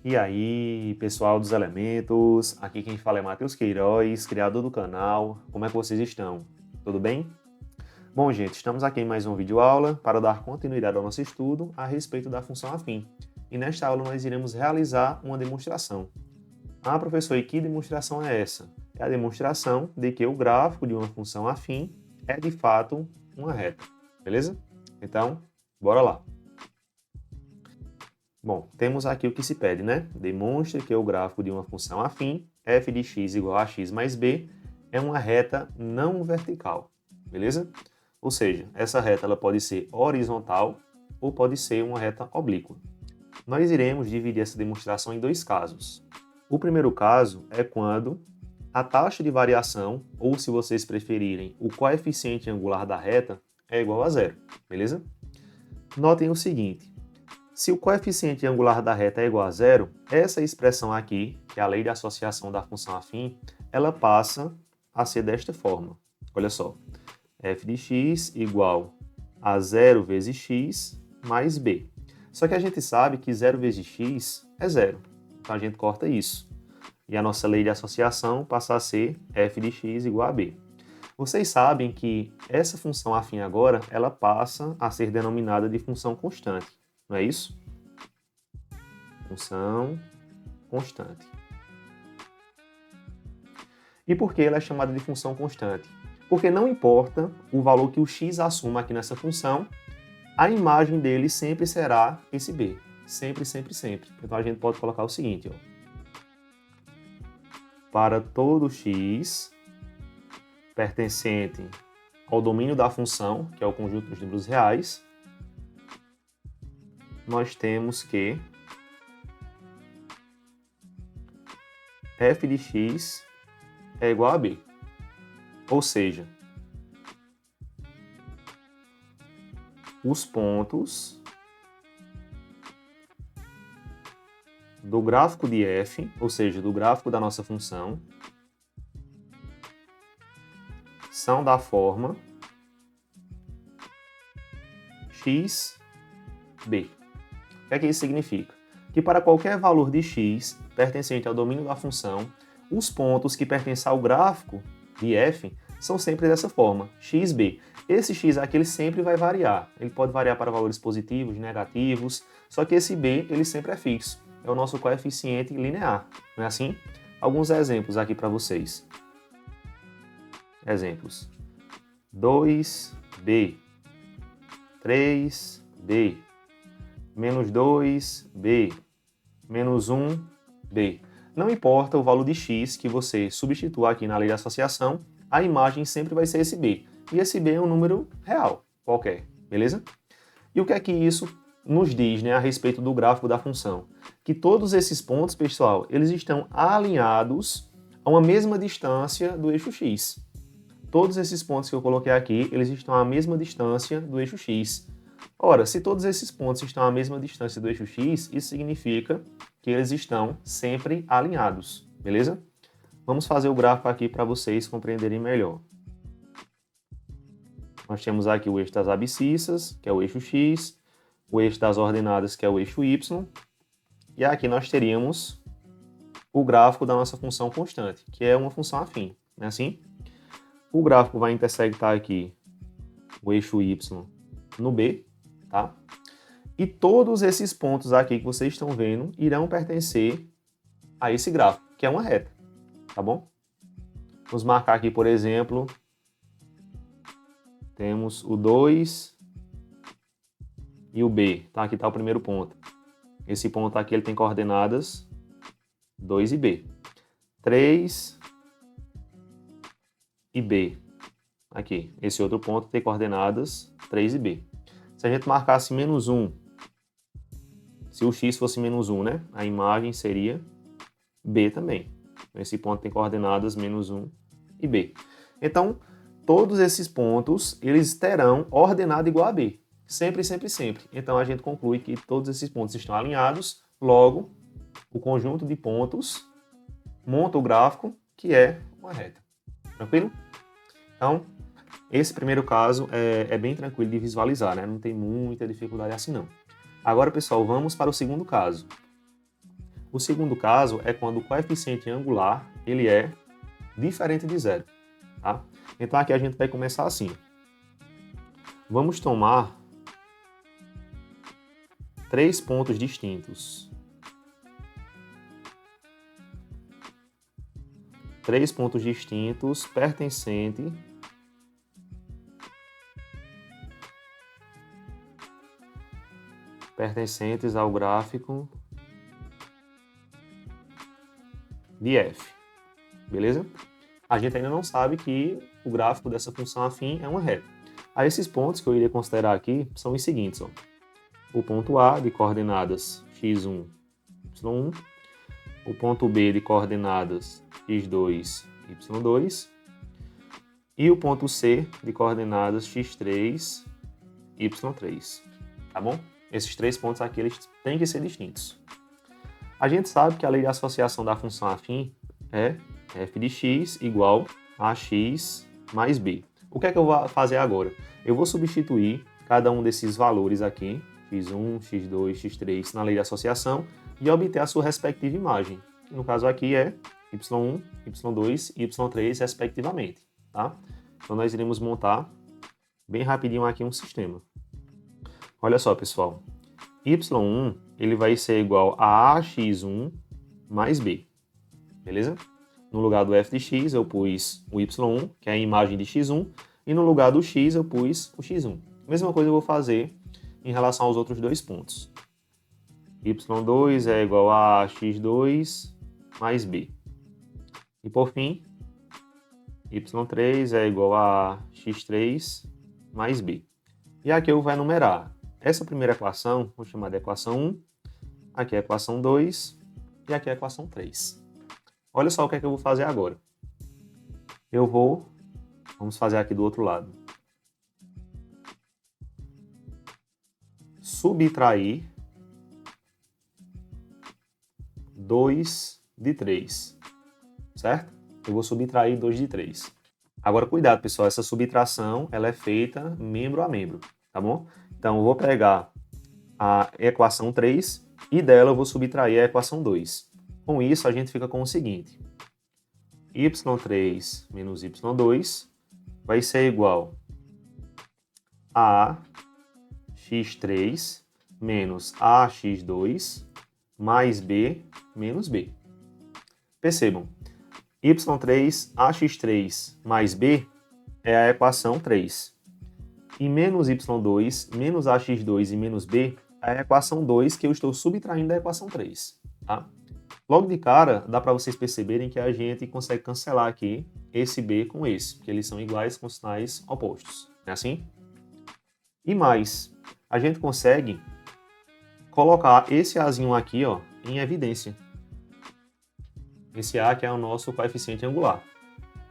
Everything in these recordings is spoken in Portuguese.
E aí, pessoal dos elementos, aqui quem fala é Matheus Queiroz, criador do canal. Como é que vocês estão? Tudo bem? Bom, gente, estamos aqui em mais uma videoaula para dar continuidade ao nosso estudo a respeito da função afim. E nesta aula nós iremos realizar uma demonstração. Ah, professor, e que demonstração é essa? É a demonstração de que o gráfico de uma função afim é de fato uma reta, beleza? Então, bora lá. Bom, temos aqui o que se pede, né? Demonstre que o gráfico de uma função afim, f de x igual a x mais b, é uma reta não vertical, beleza? Ou seja, essa reta ela pode ser horizontal ou pode ser uma reta oblíqua. Nós iremos dividir essa demonstração em dois casos. O primeiro caso é quando a taxa de variação, ou se vocês preferirem, o coeficiente angular da reta, é igual a zero, beleza? Notem o seguinte. Se o coeficiente angular da reta é igual a zero, essa expressão aqui, que é a lei de associação da função afim, ela passa a ser desta forma. Olha só, f de x igual a 0 vezes x mais b. Só que a gente sabe que 0 vezes x é zero, então a gente corta isso. E a nossa lei de associação passa a ser f de x igual a b. Vocês sabem que essa função afim agora, ela passa a ser denominada de função constante. Não é isso? Função constante. E por que ela é chamada de função constante? Porque não importa o valor que o x assuma aqui nessa função, a imagem dele sempre será esse b. Sempre, sempre, sempre. Então a gente pode colocar o seguinte, ó. Para todo x pertencente ao domínio da função, que é o conjunto dos números reais, nós temos que f de x é igual a b. Ou seja, os pontos do gráfico de f, ou seja, do gráfico da nossa função, são da forma x, b. O que é que isso significa? Que para qualquer valor de x pertencente ao domínio da função, os pontos que pertencem ao gráfico de f são sempre dessa forma, x, b. Esse x aqui ele sempre vai variar. Ele pode variar para valores positivos, negativos, só que esse b ele sempre é fixo. É o nosso coeficiente linear, não é assim? Alguns exemplos aqui para vocês. Exemplos. 2b, 3b, menos 2b, menos 1b. Não importa o valor de x que você substitua aqui na lei de associação, a imagem sempre vai ser esse b. E esse b é um número real, qualquer, beleza? E o que é que isso nos diz, né, a respeito do gráfico da função? Que todos esses pontos, pessoal, eles estão alinhados a uma mesma distância do eixo x. Todos esses pontos que eu coloquei aqui, eles estão à mesma distância do eixo x. Ora, se todos esses pontos estão à mesma distância do eixo x, isso significa que eles estão sempre alinhados, beleza? Vamos fazer o gráfico aqui para vocês compreenderem melhor. Nós temos aqui o eixo das abscissas, que é o eixo x, o eixo das ordenadas, que é o eixo y, e aqui nós teríamos o gráfico da nossa função constante, que é uma função afim, não é assim? O gráfico vai intersectar aqui o eixo y no b, tá? E todos esses pontos aqui que vocês estão vendo irão pertencer a esse gráfico, que é uma reta, tá bom? Vamos marcar aqui, por exemplo, temos o 2 e o b, tá? Aqui está o primeiro ponto. Esse ponto aqui ele tem coordenadas 2 e b. 3 e b. Aqui, esse outro ponto tem coordenadas 3 e b. Se a gente marcasse menos 1, se o x fosse menos 1, né? A imagem seria b também. Esse ponto tem coordenadas menos 1 e b. Então, todos esses pontos, eles terão ordenada igual a b. Sempre, sempre, sempre. Então, a gente conclui que todos esses pontos estão alinhados, logo, o conjunto de pontos monta o gráfico, que é uma reta. Tranquilo? Então, esse primeiro caso é bem tranquilo de visualizar, né? Não tem muita dificuldade assim, não. Agora, pessoal, vamos para o segundo caso. O segundo caso é quando o coeficiente angular ele é diferente de zero. Tá? Então aqui a gente vai começar assim. Vamos tomar 3 pontos distintos. 3 pontos distintos pertencentes ao gráfico de f. Beleza? A gente ainda não sabe que o gráfico dessa função afim é uma reta. Aí esses pontos que eu iria considerar aqui são os seguintes. Ó. O ponto A de coordenadas x1, y1. O ponto B de coordenadas x2, y2. E o ponto C de coordenadas x3, y3. Tá bom? Esses 3 pontos aqui eles têm que ser distintos. A gente sabe que a lei de associação da função afim é f de x igual a x mais b. O que é que eu vou fazer agora? Eu vou substituir cada um desses valores aqui, x1, x2, x3, na lei de associação e obter a sua respectiva imagem. No caso aqui é y1, y2 e y3, respectivamente. Tá? Então nós iremos montar bem rapidinho aqui um sistema. Olha só, pessoal. y1 ele vai ser igual a ax1 mais b. Beleza? No lugar do f de x, eu pus o y1, que é a imagem de x1, e no lugar do x, eu pus o x1. Mesma coisa eu vou fazer em relação aos outros dois pontos. y2 é igual a x2 mais b. E por fim, y3 é igual a x3 mais b. E aqui eu vou enumerar essa primeira equação, vou chamar de equação 1, aqui é a equação 2 e aqui é a equação 3. Olha só o que é que eu vou fazer agora. Vamos fazer aqui do outro lado. Subtrair 2 de 3, certo? Eu vou subtrair 2 de 3. Agora, cuidado, pessoal, essa subtração ela é feita membro a membro, tá bom? Então, eu vou pegar a equação 3 e dela eu vou subtrair a equação 2. Com isso, a gente fica com o seguinte. y3 menos y2 vai ser igual a x3 menos ax2 mais b menos b. Percebam, y3, ax3 mais b é a equação 3. E menos y2, menos ax2 e menos b é a equação 2 que eu estou subtraindo da equação 3. Tá? Logo de cara, dá para vocês perceberem que a gente consegue cancelar aqui esse b com esse, porque eles são iguais com sinais opostos. Não é assim? E mais, a gente consegue colocar esse azinho aqui ó, em evidência. Esse a que é o nosso coeficiente angular.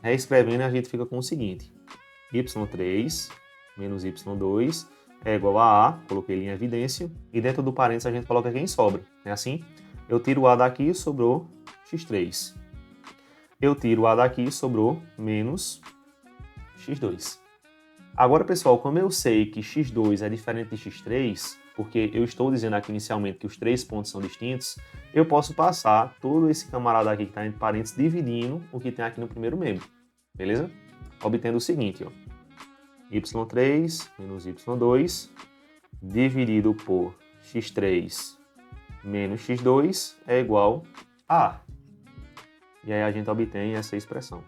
Reescrevendo, a gente fica com o seguinte. y3 menos y2 é igual a coloquei ele em evidência, e dentro do parênteses a gente coloca quem sobra. É assim? Eu tiro o a daqui, sobrou x3. Eu tiro o a daqui, sobrou menos x2. Agora, pessoal, como eu sei que x2 é diferente de x3, porque eu estou dizendo aqui inicialmente que os 3 pontos são distintos, eu posso passar todo esse camarada aqui que está entre parênteses dividindo o que tem aqui no primeiro membro. Beleza? Obtendo o seguinte, ó. y3 menos y2 dividido por x3 menos x2 é igual a A. E aí a gente obtém essa expressão.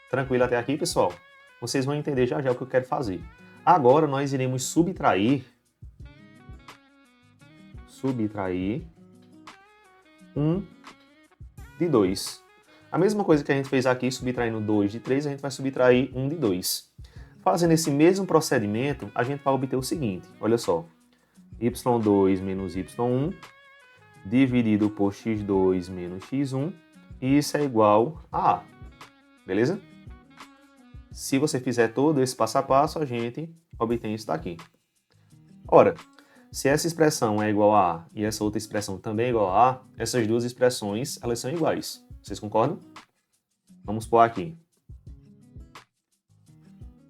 Tranquilo até aqui, pessoal? Vocês vão entender já já o que eu quero fazer. Agora nós iremos subtrair 1 de 2. A mesma coisa que a gente fez aqui, subtraindo 2 de 3, a gente vai subtrair 1 de 2. Fazendo esse mesmo procedimento, a gente vai obter o seguinte, olha só. y2 menos y1 dividido por x2 menos x1, e isso é igual a A. Beleza? Se você fizer todo esse passo a passo, a gente obtém isso daqui. Ora, se essa expressão é igual a A e essa outra expressão também é igual a A, essas duas expressões elas são iguais. Vocês concordam? Vamos pôr aqui.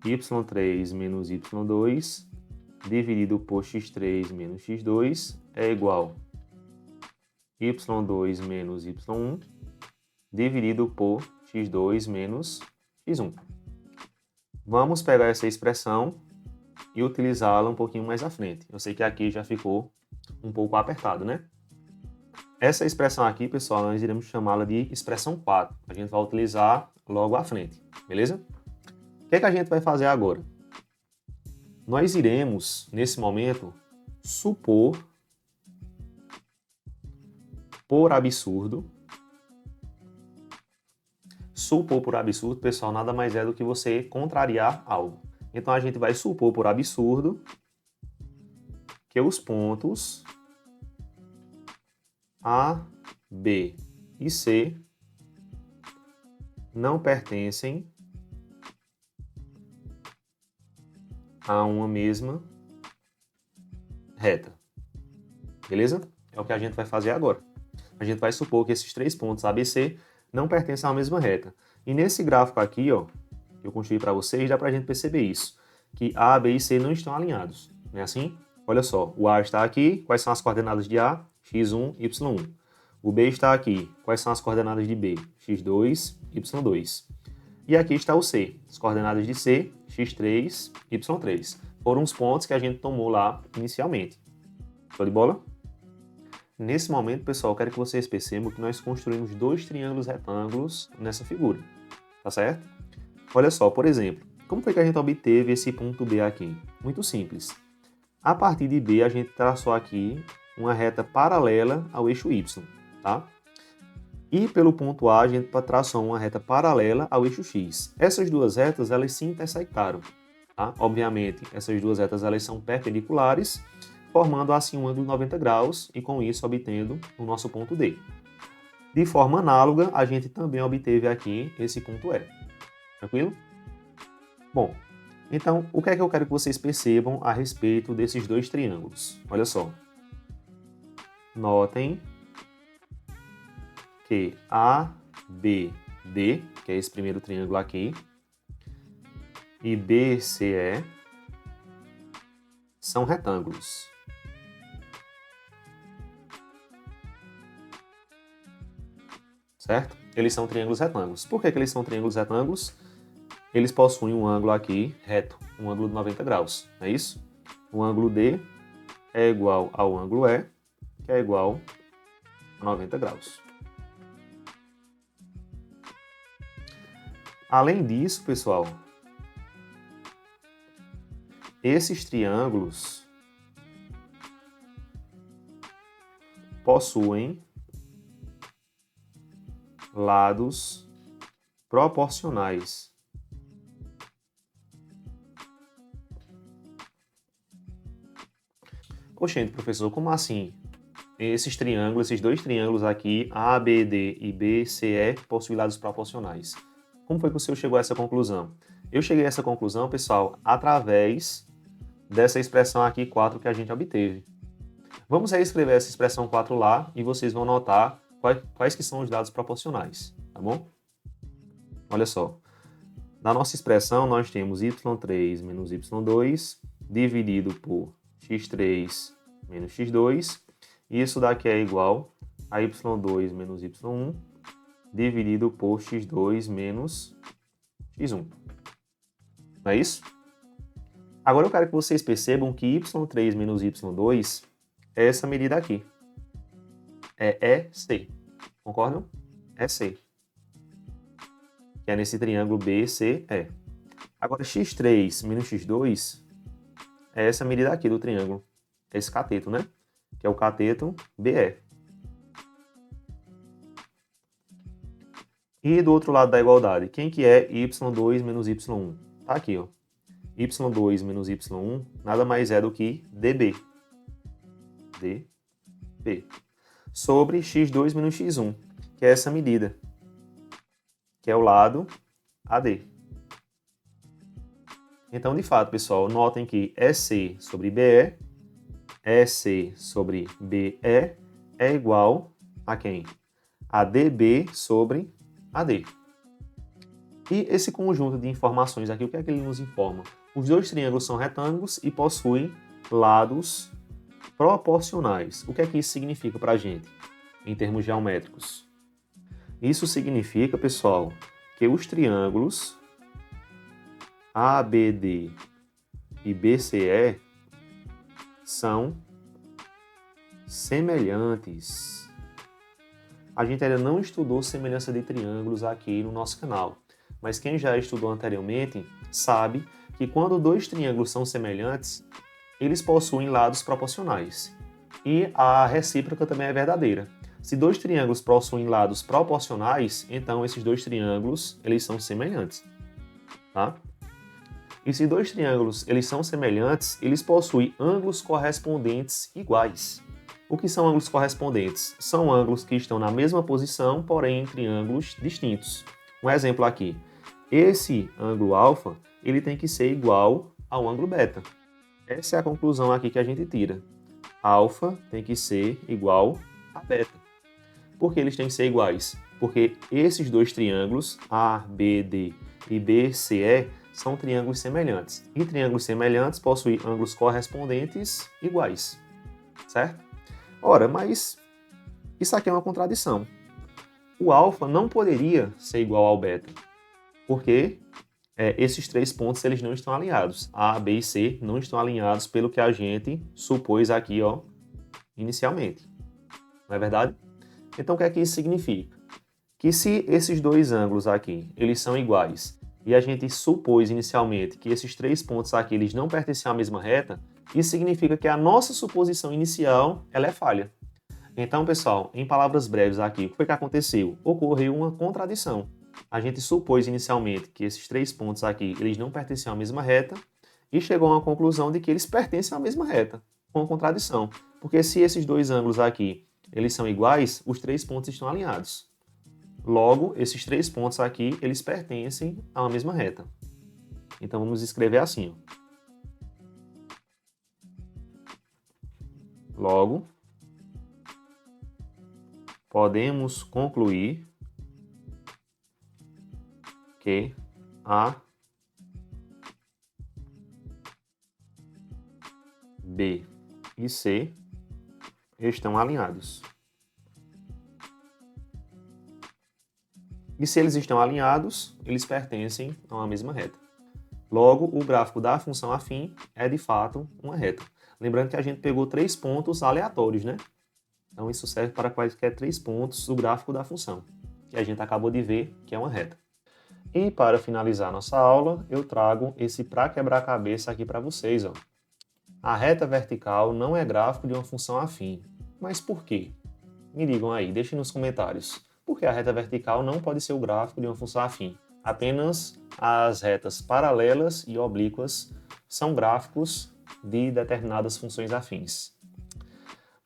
y3 menos y2 dividido por x3 menos x2 é igual y2 menos y1 dividido por x2 menos x1. Vamos pegar essa expressão e utilizá-la um pouquinho mais à frente. Eu sei que aqui já ficou um pouco apertado, né? Essa expressão aqui, pessoal, nós iremos chamá-la de expressão 4. A gente vai utilizar logo à frente, beleza? O que é que a gente vai fazer agora? Nós iremos, nesse momento, supor, por absurdo, pessoal, nada mais é do que você contrariar algo. Então, a gente vai supor por absurdo que os pontos A, B e C não pertencem a uma mesma reta. Beleza? É o que a gente vai fazer agora. A gente vai supor que esses três pontos A, B, C não pertencem à mesma reta. E nesse gráfico aqui, ó, que eu construí para vocês, dá para a gente perceber isso, que A, B e C não estão alinhados. Não é assim? Olha só, o A está aqui, quais são as coordenadas de A? x1, y1. O B está aqui, quais são as coordenadas de B? x2, y2. E aqui está o C, as coordenadas de C, x3, y3. Foram os pontos que a gente tomou lá inicialmente. Show de bola? Nesse momento, pessoal, eu quero que vocês percebam que nós construímos dois triângulos retângulos nessa figura. Tá certo? Olha só, por exemplo, como foi que a gente obteve esse ponto B aqui? Muito simples. A partir de B, a gente traçou aqui uma reta paralela ao eixo Y, tá? E pelo ponto A, a gente traçou uma reta paralela ao eixo X. Essas duas retas, elas se intersectaram, tá? Obviamente, essas duas retas, elas são perpendiculares, formando assim um ângulo de 90 graus e com isso obtendo o nosso ponto D. De forma análoga, a gente também obteve aqui esse ponto E. Tranquilo? Bom, então o que é que eu quero que vocês percebam a respeito desses dois triângulos? Olha só. Notem que ABD, que é esse primeiro triângulo aqui, e BCE são retângulos. Certo? Eles são triângulos retângulos. Por que eles são triângulos retângulos? Eles possuem um ângulo aqui reto, um ângulo de 90 graus, não é isso? O ângulo D é igual ao ângulo E, que é igual a 90 graus. Além disso, pessoal, esses triângulos possuem lados proporcionais. Oxente, professor, como assim? Esses triângulos, esses dois triângulos aqui, ABD e BCE, possuem lados proporcionais. Como foi que o senhor chegou a essa conclusão? Eu cheguei a essa conclusão, pessoal, através dessa expressão aqui 4 que a gente obteve. Vamos reescrever essa expressão 4 lá e vocês vão notar quais que são os dados proporcionais, tá bom? Olha só. Na nossa expressão, nós temos y3 menos y2 dividido por x3 menos x2. E isso daqui é igual a y2 menos y1 dividido por x2 menos x1. Não é isso? Agora eu quero que vocês percebam que y3 menos y2 é essa medida aqui. É EC. Concordam? EC. Que é nesse triângulo BCE. Agora x3 menos x2 é essa medida aqui do triângulo. Esse cateto, né? Que é o cateto BE. E do outro lado da igualdade, quem que é y2 menos y1? Tá aqui, ó. y2 menos y1 nada mais é do que dB. dB. Sobre x2 menos x1, que é essa medida, que é o lado AD. Então, de fato, pessoal, notem que EC sobre BE, EC sobre BE é igual a quem? A DB sobre AD. E esse conjunto de informações aqui, o que é que ele nos informa? Os dois triângulos são retângulos e possuem lados proporcionais. O que é que isso significa para a gente? em termos geométricos? Isso significa, pessoal, que os triângulos ABD e BCE são semelhantes. A gente ainda não estudou semelhança de triângulos aqui no nosso canal, mas quem já estudou anteriormente sabe que quando dois triângulos são semelhantes, eles possuem lados proporcionais. E a recíproca também é verdadeira. Se dois triângulos possuem lados proporcionais, então esses dois triângulos eles são semelhantes. Tá? E se dois triângulos eles são semelhantes, eles possuem ângulos correspondentes iguais. O que são ângulos correspondentes? São ângulos que estão na mesma posição, porém em triângulos distintos. Um exemplo aqui. Esse ângulo alfa ele tem que ser igual ao ângulo beta. Essa é a conclusão aqui que a gente tira. Alfa tem que ser igual a beta. Por que eles têm que ser iguais? Porque esses dois triângulos, ABD e BCE, são triângulos semelhantes. E triângulos semelhantes possuem ângulos correspondentes iguais. Certo? Ora, mas isso aqui é uma contradição. O alfa não poderia ser igual ao beta, porque esses três pontos eles não estão alinhados. A, B e C não estão alinhados pelo que a gente supôs aqui, ó, inicialmente. Não é verdade? Então, o que é que isso significa? Que se esses dois ângulos aqui eles são iguais e a gente supôs inicialmente que esses três pontos aqui eles não pertencem à mesma reta, isso significa que a nossa suposição inicial ela é falha. Então, pessoal, em palavras breves aqui, o que foi que aconteceu? Ocorreu uma contradição. A gente supôs inicialmente que esses três pontos aqui eles não pertenciam à mesma reta e chegou a uma conclusão de que eles pertencem à mesma reta, com uma contradição. Porque se esses dois ângulos aqui eles são iguais, os três pontos estão alinhados. Logo, esses três pontos aqui eles pertencem a uma mesma reta. Então, vamos escrever assim, ó. Logo, podemos concluir que A, B e C estão alinhados. E se eles estão alinhados, eles pertencem a uma mesma reta. Logo, o gráfico da função afim é de fato uma reta. Lembrando que a gente pegou três pontos aleatórios, né? Então isso serve para quaisquer três pontos do gráfico da função, que a gente acabou de ver que é uma reta. E para finalizar nossa aula, eu trago esse para quebrar-cabeça aqui para vocês, ó. A reta vertical não é gráfico de uma função afim. Mas por quê? Me digam aí, deixem nos comentários. Por que a reta vertical não pode ser o gráfico de uma função afim? Apenas as retas paralelas e oblíquas são gráficos de determinadas funções afins.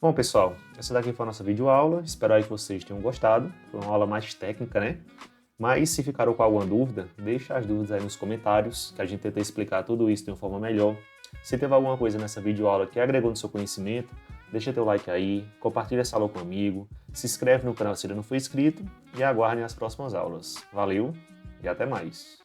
Bom, pessoal, essa daqui foi a nossa videoaula. Espero aí que vocês tenham gostado. Foi uma aula mais técnica, né? Mas se ficaram com alguma dúvida, deixa as dúvidas aí nos comentários, que a gente tenta explicar tudo isso de uma forma melhor. Se teve alguma coisa nessa videoaula que agregou no seu conhecimento, deixa teu like aí, compartilha essa aula com um amigo, se inscreve no canal se ainda não for inscrito e aguardem as próximas aulas. Valeu e até mais!